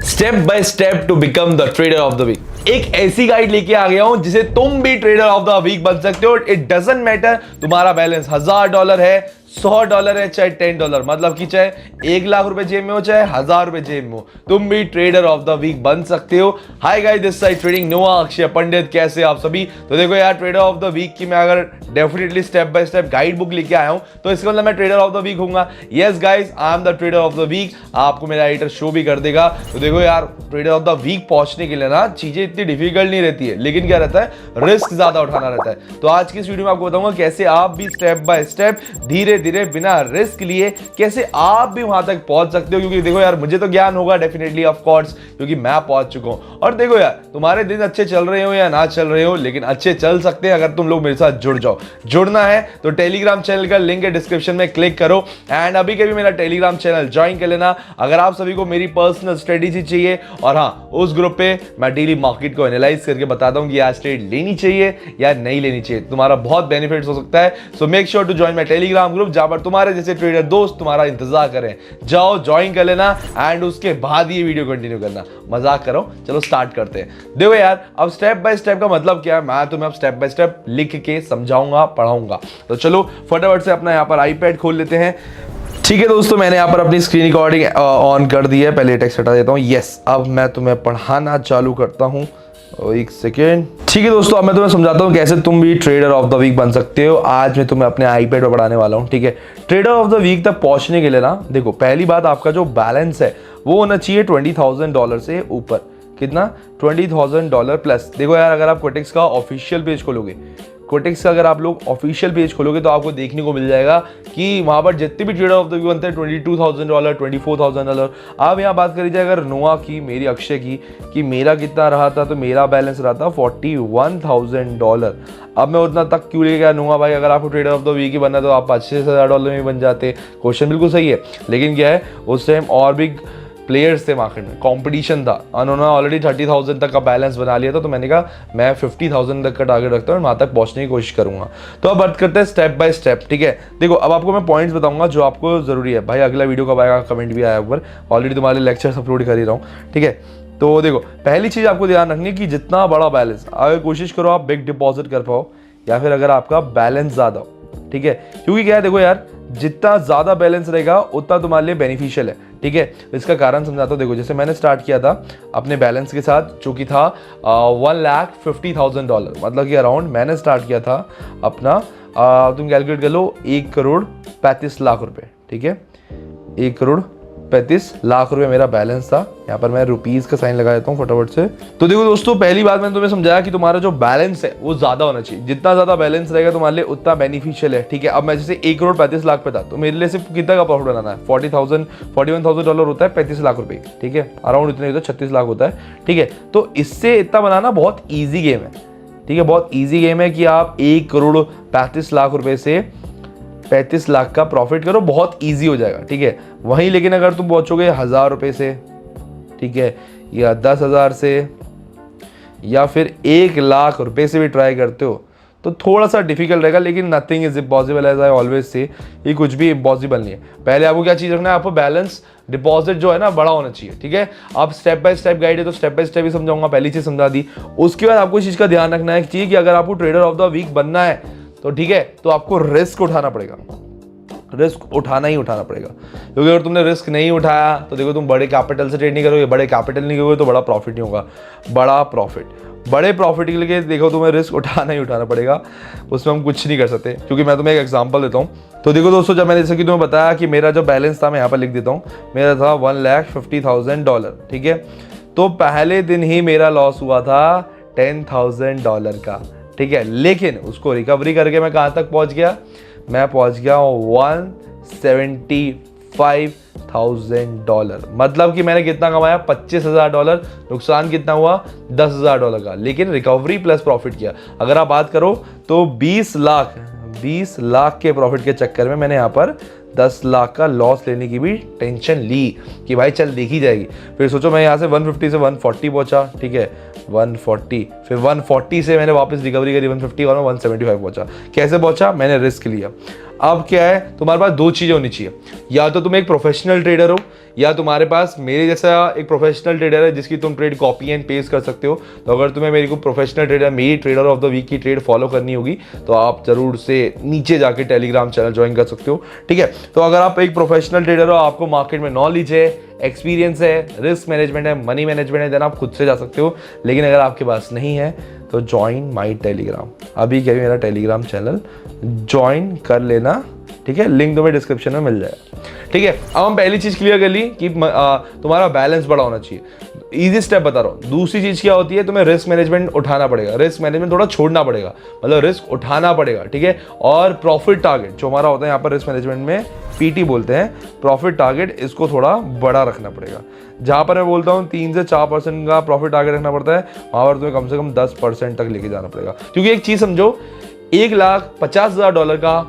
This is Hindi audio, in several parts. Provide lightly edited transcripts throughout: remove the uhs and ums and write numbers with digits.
Step by step to become the trader of the week. एक ऐसी गाइड लेके आ गया हूं जिसे तुम भी ट्रेडर ऑफ द वीक बन सकते हो। इट डजंट मैटर तुम्हारा बैलेंस $1000 है, $100 है, चाहे $10, मतलब कि चाहे 1 लाख रुपए जेब में हो, चाहे 1000 रुपए जेब में हो, तुम भी ट्रेडर ऑफ द वीक बन सकते हो। Hi guys, this side trading नोआ अक्षय पंडित। कैसे आप सभी? तो देखो यार, ट्रेडर ऑफ द वीक की मैं अगर definitely step by step guide book लेके आया हूं तो इसका मतलब मैं ट्रेडर ऑफ द वीक होऊंगा। Yes guys, I am the trader of the week. आपको मेरा एडिटर शो भी कर देगा। तो देखो यार, ट्रेडर ऑफ द वीक पहुंचने के लिए ना चीजें इतनी डिफिकल्ट नहीं रहती है, लेकिन क्या रहता है, रिस्क ज्यादा उठाना रहता है। तो आज की इस वीडियो में आपको बताऊंगा कैसे आप भी स्टेप बाय स्टेप धीरे धीरे बिना रिस्क लिए कैसे आप भी वहां तक पहुंच सकते हो। क्योंकि देखो यार, मुझे तो ज्ञान होगा डेफिनेटली, ऑफ कोर्स, क्योंकि मैं पहुंच चुका हूं। और देखो यार, तुम्हारे दिन अच्छे चल रहे हो या ना चल रहे हो, लेकिन अच्छे चल सकते हैं अगर तुम लोग मेरे साथ जुड़ जाओ। जुड़ना है तो टेलीग्राम चैनल का लिंक है डिस्क्रिप्शन में, क्लिक करो एंड अभी के भी मेरा टेलीग्राम चैनल ज्वाइन कर लेना अगर आप सभी को मेरी पर्सनल स्ट्रेटेजी चाहिए। और हाँ, उस ग्रुप पे मैं डेली मार्केट को एनालाइज करके बताता हूं कि आज ट्रेड लेनी चाहिए या नहीं लेनी चाहिए। तुम्हारा बहुत बेनिफिट्स हो सकता है। So make sure to join my Telegram group, जहां पर तुम्हारे जैसे ट्रेडर दोस्त तुम्हारा इंतजार करें। जाओ, ज्वाइन कर लेना एंड उसके बाद ये वीडियो कंटिन्यू करना। मजाक करो, चलो स्टार्ट करते हैं। देखो यार, अब स्टेप बाय स्टेप का मतलब क्या है, मैं तुम्हें अब स्टेप बाय स्टेप लिख के समझाऊंगा, पढ़ाऊंगा। तो चलो फटाफट से अपना यहाँ पर आईपैड खोल लेते हैं। ठीक है दोस्तों, मैंने यहाँ पर अपनी स्क्रीन रिकॉर्डिंग ऑन कर दी है। पहले टेक्स्ट हटा देता हूँ। यस, अब मैं तुम्हें पढ़ाना चालू करता हूँ। एक सेकेंड। ठीक है दोस्तों, अब मैं तुम्हें समझाता हूँ कैसे तुम भी ट्रेडर ऑफ द वीक बन सकते हो। आज मैं तुम्हें अपने आईपैड पर पढ़ाने वाला हूँ। ठीक है, ट्रेडर ऑफ द वीक तक पहुंचने के लिए ना, देखो पहली बात, आपका जो बैलेंस है वो होना चाहिए $20,000 से ऊपर। कितना? $20,000 प्लस। देखो यार, अगर आप कोटेक्स का ऑफिशियल पेज खोलोगे, कोटेक्स का अगर आप लोग ऑफिशियल पेज खोलोगे तो आपको देखने को मिल जाएगा कि वहाँ पर जितने भी ट्रेडर ऑफ द वीक बनते हैं $22,000, $24,000। अब यहाँ बात करी जाए अगर नोआ की, मेरी अक्षय की, कि मेरा कितना रहा था, तो मेरा बैलेंस रहा था $41,000। अब मैं उतना तक क्यों ले गया नोआ भाई? अगर आपको ट्रेडर ऑफ द वीक ही बनना तो आप $25,000 में बन जाते। क्वेश्चन बिल्कुल सही है, लेकिन क्या है, उस टाइम और भी प्लेयर्स थे मार्केट में, कंपटीशन था। उन्होंने ऑलरेडी 30,000 तक का बैलेंस बना लिया था। तो मैंने कहा मैं 50,000 तक का टारगेट रखता हूँ और वहाँ तक पहुँचने की कोशिश करूँगा। तो अब बात करते हैं स्टेप बाय स्टेप। ठीक है, देखो अब आपको मैं पॉइंट्स बताऊंगा जो आपको जरूरी है। भाई अगला वीडियो कब आएगा, कमेंट भी आया ऊपर, ऑलरेडी तुम्हारे लेक्चर्स अपलोड कर ही रहा हूँ। ठीक है, तो देखो पहली चीज़ आपको ध्यान रखनी है कि जितना बड़ा बैलेंस, अगर कोशिश करो आप बिग डिपॉजिट कर पाओ, या फिर अगर आपका बैलेंस ज़्यादा हो। ठीक है, क्योंकि क्या है, देखो यार, जितना ज़्यादा बैलेंस रहेगा उतना तुम्हारे लिए बेनिफिशियल है। ठीक है, इसका कारण समझाता हूँ। देखो, जैसे मैंने स्टार्ट किया था अपने बैलेंस के साथ, जो कि था $1,50,000, मतलब कि अराउंड मैंने स्टार्ट किया था अपना, तुम कैलकुलेट कर लो, 1,35,00,000 रुपये। ठीक है, 1,35,00,000 रुपये मेरा बैलेंस था। यहाँ पर मैं रुपीज़ का साइन लगा देता हूँ फटाफट से। तो देखो दोस्तों, पहली बात मैंने तुम्हें समझाया कि तुम्हारा जो बैलेंस है वो ज़्यादा होना चाहिए। जितना ज़्यादा बैलेंस रहेगा तुम्हारे लिए उतना बेनिफिशियल है। ठीक है, अब मैं जैसे 1,35,00,000 पे था, तो मेरे लिए सिर्फ कितना का प्रॉफिट बनाना है? $41,000 होता है 35 लाख रुपये। ठीक है, अराउंड इतने होता है, 36 लाख होता है। ठीक है, तो इससे इतना बनाना बहुत ईजी गेम है। ठीक है, बहुत ईजी गेम है कि आप 1,35,00,000 रुपये से 35 लाख का प्रॉफिट करो, बहुत इजी हो जाएगा। ठीक है, वहीं लेकिन अगर तुम पहुंचोगे 1,000 रुपये से, ठीक है, या 10,000 से, या फिर 1,00,000 रुपये से भी ट्राई करते हो तो थोड़ा सा डिफिकल्ट रहेगा। लेकिन nothing is impossible, as I always say, ये कुछ भी इम्पॉसिबल नहीं है। पहले आपको क्या चीज़ रखना है, आपको बैलेंस डिपॉजिट जो है ना बड़ा होना चाहिए। ठीक है, अब स्टेप बाय स्टेप गाइड है तो स्टेप बाय स्टेप ही समझाऊंगा। पहली चीज़ समझा दी, उसके बाद आपको इस चीज़ का ध्यान रखना है कि अगर आपको ट्रेडर ऑफ द वीक बनना है तो ठीक है, तो आपको रिस्क उठाना पड़ेगा। रिस्क उठाना ही उठाना पड़ेगा, क्योंकि अगर तुमने रिस्क नहीं उठाया तो देखो, तुम बड़े कैपिटल से ट्रेड नहीं करोगे, बड़े कैपिटल नहीं करोगे तो बड़ा प्रॉफिट नहीं होगा। बड़े प्रॉफिट के लिए देखो तुम्हें रिस्क उठाना ही उठाना पड़ेगा, उसमें हम कुछ नहीं कर सकते। क्योंकि मैं तुम्हें एक एग्जांपल देता हूँ। तो देखो दोस्तों, जब मैंने जैसे कि तुम्हें बताया कि मेरा जो बैलेंस था, मैं यहाँ पर लिख देता हूँ, मेरा था $1,50,000। ठीक है, तो पहले दिन ही मेरा लॉस हुआ था $10,000 का। ठीक है, लेकिन उसको रिकवरी करके मैं कहाँ तक पहुँच गया? मैं पहुंच गया $175,000, मतलब कि मैंने कितना कमाया? $25,000। नुकसान कितना हुआ? $10,000 का, लेकिन रिकवरी प्लस प्रॉफिट किया। अगर आप बात करो तो 20 लाख के प्रॉफिट के चक्कर में मैंने यहाँ पर 10 लाख का लॉस लेने की भी टेंशन ली कि भाई चल देखी जाएगी। फिर सोचो, मैं यहाँ से 150 से 140 पहुंचा। ठीक है, 140, फिर 140 से मैंने वापस रिकवरी करी 150 और मैं 175 पहुंचा। कैसे पहुंचा? मैंने रिस्क लिया। अब क्या है, तुम्हारे पास दो चीज़ें होनी चाहिए, या तो तुम एक प्रोफेशनल ट्रेडर हो, या तुम्हारे पास मेरे जैसा एक प्रोफेशनल ट्रेडर है जिसकी तुम ट्रेड कॉपी एंड पेस्ट कर सकते हो। तो अगर तुम्हें मेरे को प्रोफेशनल ट्रेडर, मेरी ट्रेडर ऑफ द वीक की ट्रेड फॉलो करनी होगी तो आप जरूर से नीचे जाके टेलीग्राम चैनल ज्वाइन कर सकते हो, ठीक है। तो अगर आप एक प्रोफेशनल ट्रेडर हो, आपको मार्केट में नॉलेज है, एक्सपीरियंस है, रिस्क मैनेजमेंट है, मनी मैनेजमेंट है, देन आप खुद से जा सकते हो। लेकिन अगर आपके पास नहीं है तो ज्वाइन माई टेलीग्राम, अभी क्या मेरा टेलीग्राम चैनल ज्वाइन कर लेना, ठीक है। लिंक तुम्हें डिस्क्रिप्शन में मिल जाएगा, ठीक है। अब हम पहली चीज क्लियर कर ली कि तुम्हारा बैलेंस बड़ा होना चाहिए, इजी स्टेप बता रहा हूँ। दूसरी चीज क्या होती है, तुम्हें रिस्क मैनेजमेंट उठाना पड़ेगा, रिस्क मैनेजमेंट थोड़ा छोड़ना पड़ेगा, मतलब रिस्क उठाना पड़ेगा, ठीक है। और प्रॉफिट टारगेट जो हमारा होता है यहाँ पर रिस्क मैनेजमेंट में पीटी बोलते हैं, प्रॉफिट टारगेट, इसको थोड़ा बड़ा रखना पड़ेगा। जहां पर मैं बोलता हूँ 3 से 4% का प्रॉफिट टारगेट रखना पड़ता है, वहां पर तुम्हें कम से कम 10% तक लेके जाना पड़ेगा। क्योंकि एक चीज समझो, $1,50,000 का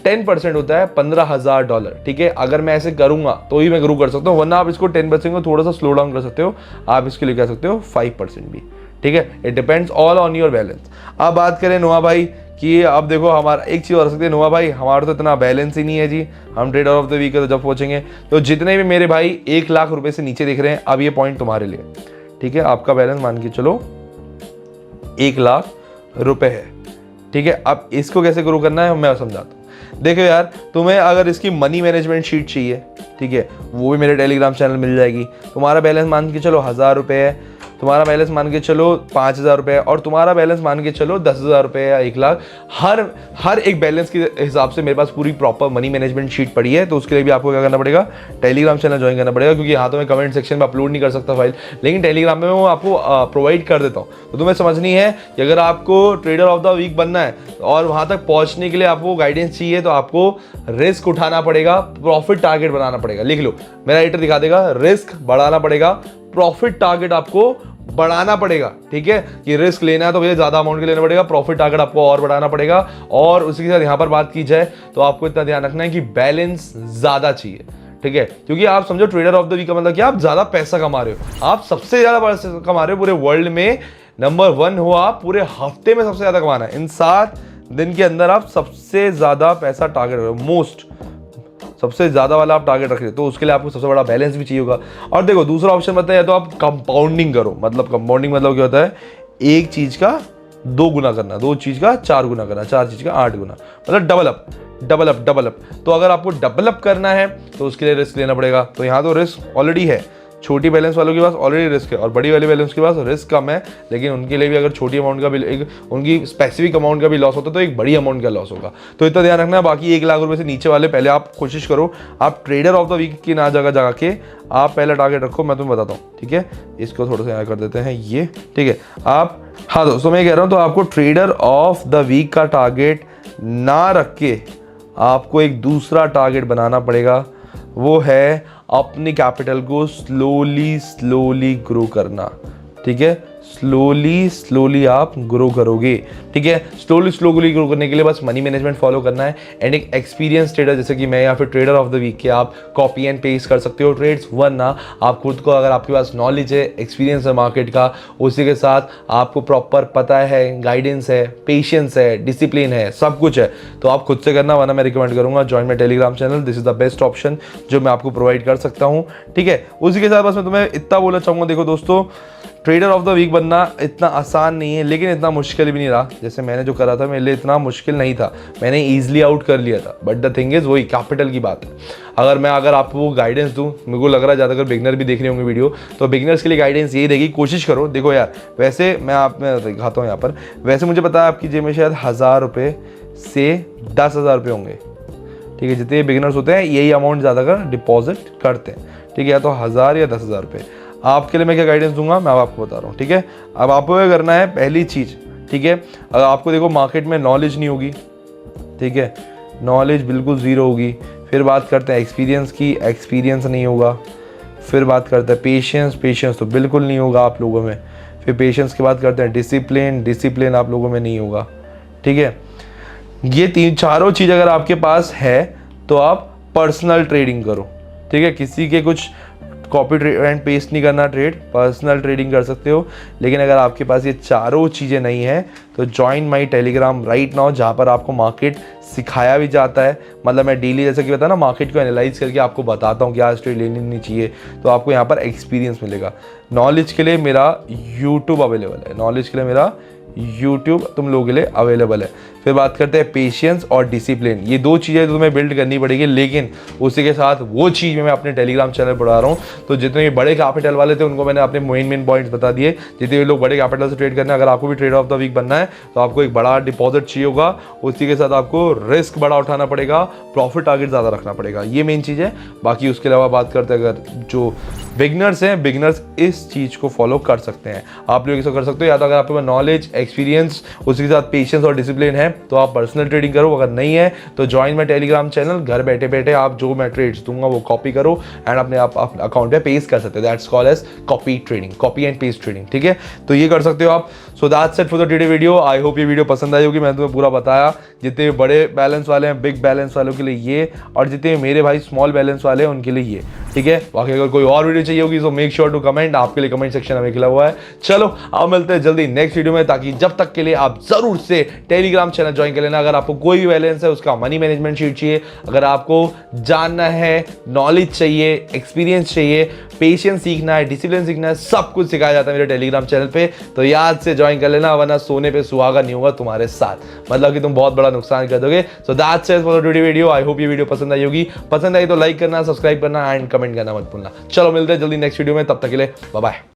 10% होता है $15,000, ठीक है। अगर मैं ऐसे करूंगा तो ही मैं ग्रो कर सकता हूँ, वरना आप इसको 10% को थोड़ा सा स्लो डाउन कर सकते हो, आप इसके लिए कह सकते हो 5% भी, ठीक है। It depends all on your balance. अब बात करें नोआ भाई कि अब देखो हमारा एक चीज़ हो सकती है, नोआ भाई हमारा तो इतना बैलेंस ही नहीं है जी, हम ट्रेडर ऑफ द वीक तो जब पहुंचेंगे तो जितने भी मेरे भाई 1,00,000 रुपए से नीचे दिख रहे हैं, अब ये पॉइंट तुम्हारे लिए, ठीक है। आपका बैलेंस मान के चलो 1,00,000 रुपए है, ठीक है। अब इसको कैसे ग्रो करना है मैं समझाता हूँ। देखो यार, तुम्हें अगर इसकी मनी मैनेजमेंट शीट चाहिए, ठीक है, वो भी मेरे टेलीग्राम चैनल मिल जाएगी। तुम्हारा बैलेंस मान के चलो 1,000 रुपये है, तुम्हारा बैलेंस मान के चलो 5,000 रुपये, और तुम्हारा बैलेंस मान के चलो 10,000 रुपये या 1,00,000, हर एक बैलेंस के हिसाब से मेरे पास पूरी प्रॉपर मनी मैनेजमेंट शीट पड़ी है। तो उसके लिए भी आपको क्या करना पड़ेगा, टेलीग्राम चैनल ज्वाइन करना पड़ेगा, क्योंकि यहाँ तो मैं कमेंट सेक्शन में अपलोड नहीं कर सकता फाइल, लेकिन टेलीग्राम में मैं आपको प्रोवाइड कर देता हूँ। तो तुम्हें समझनी है कि अगर आपको ट्रेडर ऑफ द वीक बनना है और वहाँ तक पहुँचने के लिए आपको गाइडेंस चाहिए, तो आपको रिस्क उठाना पड़ेगा, प्रॉफिट टारगेट बनाना पड़ेगा। लिख लो, मेरा राइटर दिखा देगा, रिस्क बढ़ाना पड़ेगा, प्रॉफिट टारगेट आपको बढ़ाना पड़ेगा, ठीक है। कि रिस्क लेना है तो भैया ज्यादा अमाउंट के लेना पड़ेगा, प्रॉफिट टारगेट आपको और बढ़ाना पड़ेगा। और उसी के साथ यहां पर बात की जाए तो आपको इतना ध्यान रखना है कि बैलेंस ज्यादा चाहिए, ठीक है। क्योंकि आप समझो ट्रेडर ऑफ द वीक का मतलब क्या, आप ज्यादा पैसा कमा रहे हो, आप सबसे ज्यादा पैसा कमा रहे हो पूरे वर्ल्ड में, नंबर 1 हो आप, पूरे हफ्ते में सबसे ज्यादा कमाना है, इन 7 दिन के अंदर आप सबसे ज्यादा पैसा टारगेट रहे हो, मोस्ट सबसे ज्यादा वाला आप टारगेट रख रहे हो, तो उसके लिए आपको सबसे बड़ा बैलेंस भी चाहिए होगा। और देखो दूसरा ऑप्शन बताया तो आप कंपाउंडिंग करो, मतलब कंपाउंडिंग मतलब क्या होता है, एक चीज का 2 गुना करना, 2 चीज का 4 गुना करना, 4 चीज का 8 गुना, मतलब डबल अप। तो अगर आपको डबल अप करना है तो उसके लिए रिस्क लेना पड़ेगा। तो यहाँ तो रिस्क ऑलरेडी है, छोटी बैलेंस वालों के पास ऑलरेडी रिस्क है, और बड़ी वाले बैलेंस के पास रिस्क कम है, लेकिन उनके लिए भी अगर छोटी अमाउंट का भी उनकी स्पेसिफिक अमाउंट का भी लॉस होता है तो एक बड़ी अमाउंट का लॉस होगा। तो इतना ध्यान रखना है। बाकी 1,00,000 रुपए से नीचे वाले पहले आप कोशिश करो, आप ट्रेडर ऑफ द वीक की ना जगह जगह के आप पहला टारगेट रखो, मैं तुम्हें बताता हूँ, ठीक है। इसको थोड़ा सा यहाँ कर देते हैं ये, ठीक है। आप, हाँ दोस्तों मैं कह रहा हूँ, तो आपको ट्रेडर ऑफ द वीक का टारगेट ना रख के आपको एक दूसरा टारगेट बनाना पड़ेगा, वो है अपने कैपिटल को स्लोली ग्रो करना, ठीक है। स्लोली आप ग्रो करोगे, ठीक है। स्लोली ग्रो करने के लिए बस मनी मैनेजमेंट फॉलो करना है, एंड एक एक्सपीरियंस ट्रेडर जैसे कि मैं या फिर ट्रेडर ऑफ द वीक के आप कॉपी एंड पेस्ट कर सकते हो ट्रेड्स, वरना आप खुद को, अगर आपके पास नॉलेज है, एक्सपीरियंस है मार्केट का, उसी के साथ आपको प्रॉपर पता है, गाइडेंस है, पेशेंस है, डिसिप्लिन है, सब कुछ है, तो आप खुद से करना। वरना मैं रिकमेंड करूंगा join my Telegram channel, this is the best option जो मैं आपको प्रोवाइड कर सकता हूँ, ठीक है। उसी के साथ बस मैं तुम्हें इतना बोलना चाहूँगा, देखो दोस्तों, ट्रेडर ऑफ द वीक बनना इतना आसान नहीं है, लेकिन इतना मुश्किल भी नहीं रहा। जैसे मैंने जो करा था मेरे लिए इतना मुश्किल नहीं था, मैंने ईजिली आउट कर लिया था। बट द थिंग इज़ वही कैपिटल की बात है। अगर आपको गाइडेंस दूँ, मेरे को लग रहा है ज़्यादातर बिगनर भी देख रहे होंगे वीडियो, तो बिगनर्स के लिए गाइडेंस यही रहेगी, कोशिश करो। देखो यार, वैसे मैं आप में दिखाता हूँ यहाँ पर, वैसे मुझे पता है आपकी जेब में शायद 1,000 रुपये से 10,000 रुपये होंगे, ठीक है। जितने बिगनर्स होते हैं यही अमाउंट ज़्यादातर डिपॉजिट करते हैं, ठीक है, या तो 1,000 या 10,000 रुपये। आपके लिए मैं क्या गाइडेंस दूंगा मैं आपको बता रहा हूँ, ठीक है। अब आपको क्या करना है, पहली चीज़, ठीक है, अगर आपको देखो मार्केट में नॉलेज नहीं होगी, ठीक है, नॉलेज बिल्कुल ज़ीरो होगी। फिर बात करते हैं एक्सपीरियंस की, एक्सपीरियंस नहीं होगा। फिर बात करते हैं पेशेंस तो बिल्कुल नहीं होगा आप लोगों में। फिर पेशेंस की बात करते हैं डिसिप्लिन आप लोगों में नहीं होगा, ठीक है। ये चारों चीज़ अगर आपके पास है तो आप पर्सनल ट्रेडिंग करो, ठीक है। किसी के कुछ कॉपी एंड पेस्ट नहीं करना ट्रेड, पर्सनल ट्रेडिंग कर सकते हो। लेकिन अगर आपके पास ये चारों चीज़ें नहीं है तो join my Telegram right now, जहाँ पर आपको मार्केट सिखाया भी जाता है। मतलब मैं डेली जैसे कि बताया ना, मार्केट को एनालाइज करके आपको बताता हूँ कि आज ट्रेड लेनी नहीं चाहिए, तो आपको यहाँ पर एक्सपीरियंस मिलेगा। नॉलेज के लिए मेरा यूट्यूब अवेलेबल है, नॉलेज के लिए मेरा यूट्यूब तुम लोगों के लिए अवेलेबल है। फिर बात करते हैं पेशेंस और डिसिप्लिन, ये दो चीज़ें तो तुम्हें बिल्ड करनी पड़ेगी। लेकिन उसी के साथ वो चीज़ मैं अपने टेलीग्राम चैनल पर पढ़ा रहा हूँ। तो जितने भी बड़े कैपिटल वाले थे उनको मैंने अपने मेन पॉइंट्स बता दिए। जितने भी लोग बड़े कैपिटल से ट्रेड करना है, अगर आपको भी ट्रेडर ऑफ द वीक बनना है तो आपको एक बड़ा डिपॉजिट चाहिए होगा, उसी के साथ आपको रिस्क बड़ा उठाना पड़ेगा, प्रॉफिट टारगेट ज़्यादा रखना पड़ेगा, ये मेन चीज़ है। बाकी उसके अलावा बात करते हैं, अगर जो बिगनर्स हैं, बिगनर्स इस चीज़ को फॉलो कर सकते हैं। आप लोग इसको कर सकते हो, या तो अगर आपके पास नॉलेज, एक्सपीरियंस, उसके साथ पेशेंस और डिसिप्लिन है तो आप पर्सनल ट्रेडिंग करो। अगर नहीं है तो ज्वाइन माई टेलीग्राम चैनल, घर बैठे बैठे आप जो मैं ट्रेड्स दूंगा वो कॉपी करो एंड अपने आप अकाउंट पे पेस्ट कर सकते हो। That's called as copy trading, copy and paste trading, ठीक है। तो ये कर सकते हो आप। So that's it for the today video. I hope ये वीडियो पसंद आई होगी। मैंने तुम्हें पूरा बताया, जितने भी बड़े बैलेंस वाले हैं, बिग बैलेंस वालों के लिए ये, और जितने मेरे भाई स्मॉल बैलेंस वाले हैं उनके लिए ये, ठीक है। बाकी अगर कोई और वीडियो चाहिए होगी तो मेक श्योर टू कमेंट, आपके लिए कमेंट सेक्शन हमें खिला हुआ है। चलो आप मिलते हैं जल्दी नेक्स्ट वीडियो में, ताकि जब तक के लिए आप जरूर से टेलीग्राम चैनल ज्वाइन कर लेना। अगर आपको कोई भी बैलेंस है उसका मनी मैनेजमेंट शीट चाहिए, अगर आपको जानना है, नॉलेज चाहिए, एक्सपीरियंस चाहिए, पेशेंस सीखना है, डिसिप्लिन सीखना है, सब कुछ सिखाया जाता है मेरे टेलीग्राम चैनल पे, तो याद से ज्वाइन कर लेना, वरना सोने पे सुहागा नहीं होगा तुम्हारे साथ, मतलब कि तुम बहुत बड़ा नुकसान कर दोगे। सो that's it for the today video. I hope ये वीडियो पसंद आई होगी। पसंद आई तो लाइक करना, सब्सक्राइब करना एंड कमेंट करना मत भूलना। चलो मिलते हैं जल्दी नेक्स्ट वीडियो में, तब तक के लिए बाय बाय।